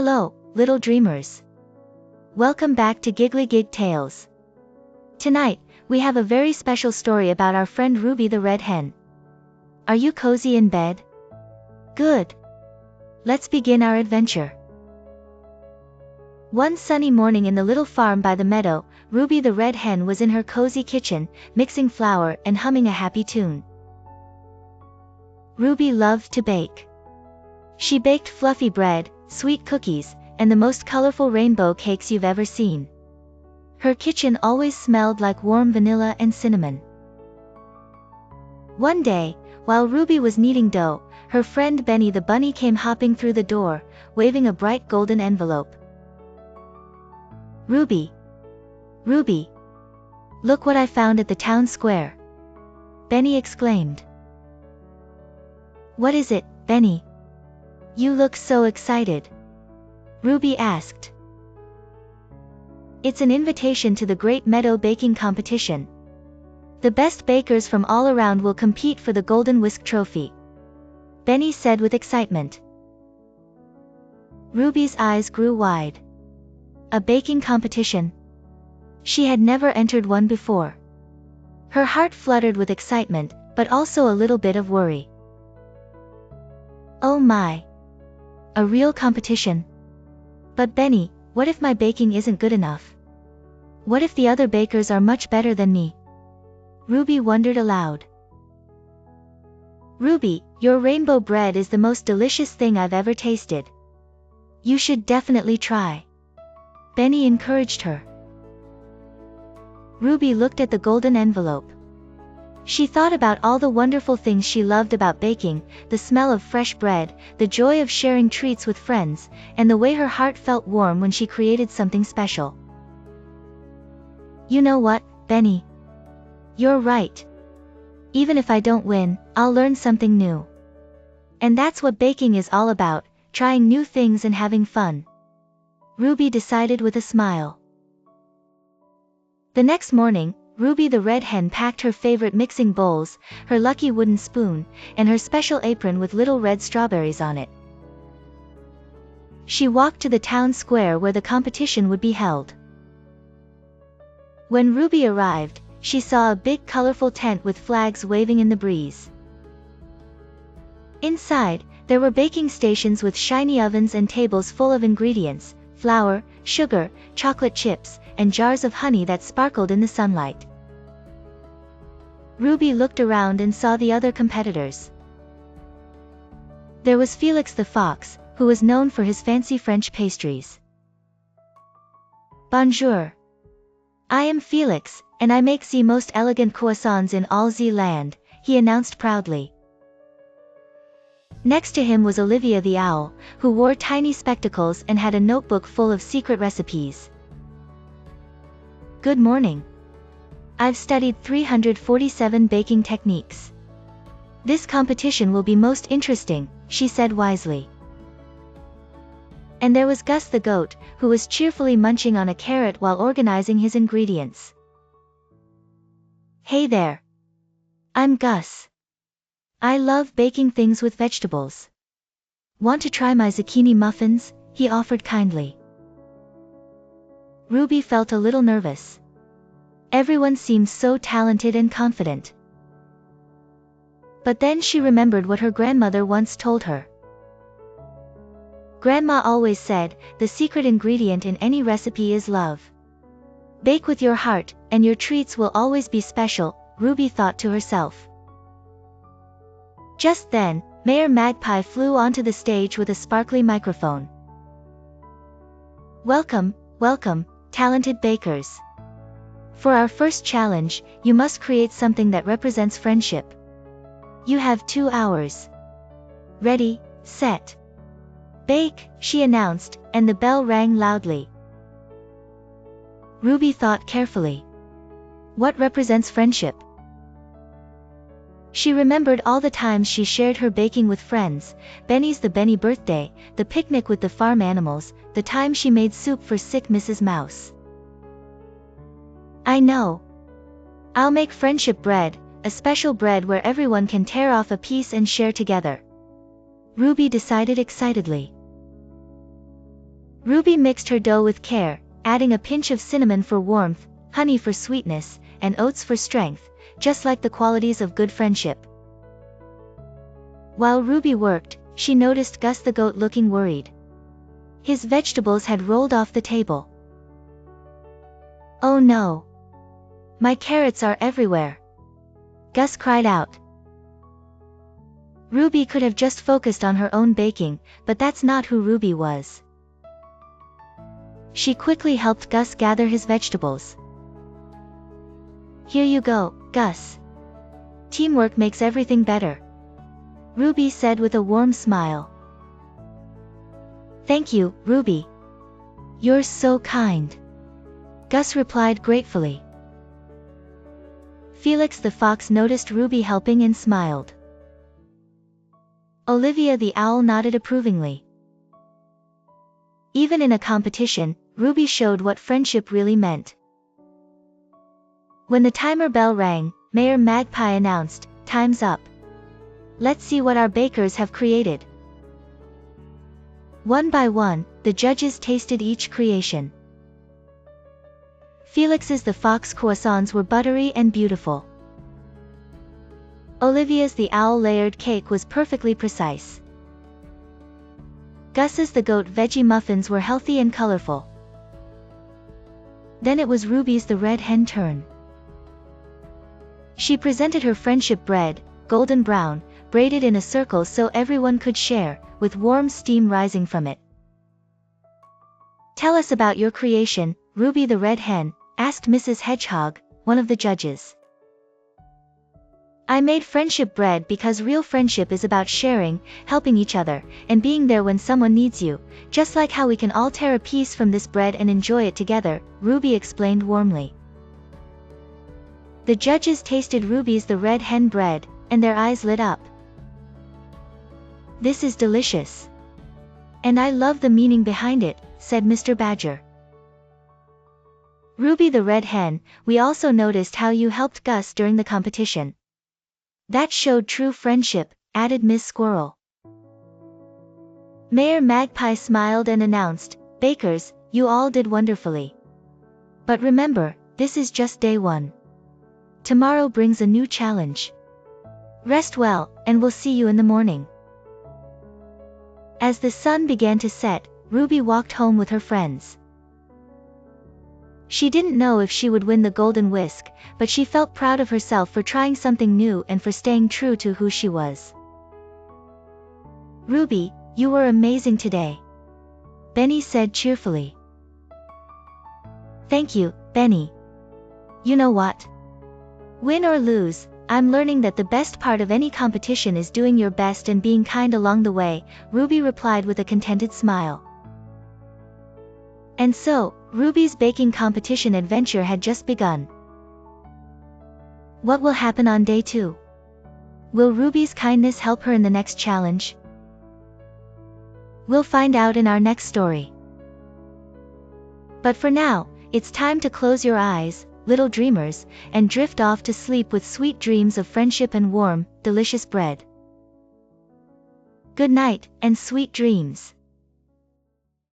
Hello, little dreamers. Welcome back to GigglyGig Tales. Tonight, we have a very special story about our friend Ruby the Red Hen. Are you cozy in bed? Good. Let's begin our adventure. One sunny morning in the little farm by the meadow, Ruby the Red Hen was in her cozy kitchen, mixing flour and humming a happy tune. Ruby loved to bake. She baked fluffy bread, sweet cookies, and the most colorful rainbow cakes you've ever seen. Her kitchen always smelled like warm vanilla and cinnamon. One day, while Ruby was kneading dough, her friend Benny the bunny came hopping through the door, waving a bright golden envelope. Ruby! Ruby! Look what I found at the town square! Benny exclaimed. What is it, Benny? You look so excited. Ruby asked. It's an invitation to the Great Meadow Baking Competition. The best bakers from all around will compete for the Golden Whisk Trophy. Benny said with excitement. Ruby's eyes grew wide. A baking competition? She had never entered one before. Her heart fluttered with excitement, but also a little bit of worry. Oh my! A real competition? But Benny, what if my baking isn't good enough? What if the other bakers are much better than me? Ruby wondered aloud. Ruby, your rainbow bread is the most delicious thing I've ever tasted. You should definitely try. Benny encouraged her. Ruby looked at the golden envelope. She thought about all the wonderful things she loved about baking, the smell of fresh bread, the joy of sharing treats with friends, and the way her heart felt warm when she created something special. You know what, Benny? You're right. Even if I don't win, I'll learn something new. And that's what baking is all about, trying new things and having fun. Ruby decided with a smile. The next morning, Ruby the Red Hen packed her favorite mixing bowls, her lucky wooden spoon, and her special apron with little red strawberries on it. She walked to the town square where the competition would be held. When Ruby arrived, she saw a big colorful tent with flags waving in the breeze. Inside, there were baking stations with shiny ovens and tables full of ingredients, flour, sugar, chocolate chips, and jars of honey that sparkled in the sunlight. Ruby looked around and saw the other competitors. There was Felix the Fox, who was known for his fancy French pastries. Bonjour. I am Felix, and I make the most elegant croissants in all the land, he announced proudly. Next to him was Olivia the Owl, who wore tiny spectacles and had a notebook full of secret recipes. Good morning. I've studied 347 baking techniques. This competition will be most interesting, she said wisely. And there was Gus the Goat, who was cheerfully munching on a carrot while organizing his ingredients. Hey there. I'm Gus. I love baking things with vegetables. Want to try my zucchini muffins? He offered kindly. Ruby felt a little nervous. Everyone seemed so talented and confident. But then she remembered what her grandmother once told her. Grandma always said, the secret ingredient in any recipe is love. Bake with your heart, and your treats will always be special, Ruby thought to herself. Just then, Mayor Magpie flew onto the stage with a sparkly microphone. Welcome, welcome, talented bakers. For our first challenge, you must create something that represents friendship. You have 2 hours. Ready, set, bake, she announced, and the bell rang loudly. Ruby thought carefully. What represents friendship? She remembered all the times she shared her baking with friends, Benny's the Benny birthday, the picnic with the farm animals, the time she made soup for sick Mrs. Mouse. I know. I'll make friendship bread, a special bread where everyone can tear off a piece and share together. Ruby decided excitedly. Ruby mixed her dough with care, adding a pinch of cinnamon for warmth, honey for sweetness, and oats for strength, just like the qualities of good friendship. While Ruby worked, she noticed Gus the Goat looking worried. His vegetables had rolled off the table. "Oh no! My carrots are everywhere!" Gus cried out. Ruby could have just focused on her own baking, but that's not who Ruby was. She quickly helped Gus gather his vegetables. "Here you go, Gus. Teamwork makes everything better," Ruby said with a warm smile. "Thank you, Ruby. You're so kind," Gus replied gratefully. Felix the fox noticed Ruby helping and smiled. Olivia the owl nodded approvingly. Even in a competition, Ruby showed what friendship really meant. When the timer bell rang, Mayor Magpie announced, "Time's up. Let's see what our bakers have created." One by one, the judges tasted each creation. Felix's the fox croissants were buttery and beautiful. Olivia's the owl layered cake was perfectly precise. Gus's the goat veggie muffins were healthy and colorful. Then it was Ruby's the red hen turn. She presented her friendship bread, golden brown, braided in a circle so everyone could share, with warm steam rising from it. "Tell us about your creation, Ruby the red hen," asked Mrs. Hedgehog, one of the judges. "I made friendship bread because real friendship is about sharing, helping each other, and being there when someone needs you, just like how we can all tear a piece from this bread and enjoy it together," Ruby explained warmly. The judges tasted Ruby's the red hen bread, and their eyes lit up. "This is delicious. And I love the meaning behind it," said Mr. Badger. "Ruby the red hen, we also noticed how you helped Gus during the competition. That showed true friendship," added Ms. Squirrel. Mayor Magpie smiled and announced, "Bakers, you all did wonderfully. But remember, this is just day one. Tomorrow brings a new challenge. Rest well, and we'll see you in the morning." As the sun began to set, Ruby walked home with her friends. She didn't know if she would win the golden whisk, but she felt proud of herself for trying something new and for staying true to who she was. "Ruby, you were amazing today," Benny said cheerfully. "Thank you, Benny. You know what? Win or lose, I'm learning that the best part of any competition is doing your best and being kind along the way," Ruby replied with a contented smile. And so, Ruby's baking competition adventure had just begun. What will happen on day 2? Will Ruby's kindness help her in the next challenge? We'll find out in our next story. But for now, it's time to close your eyes, little dreamers, and drift off to sleep with sweet dreams of friendship and warm, delicious bread. Good night, and sweet dreams.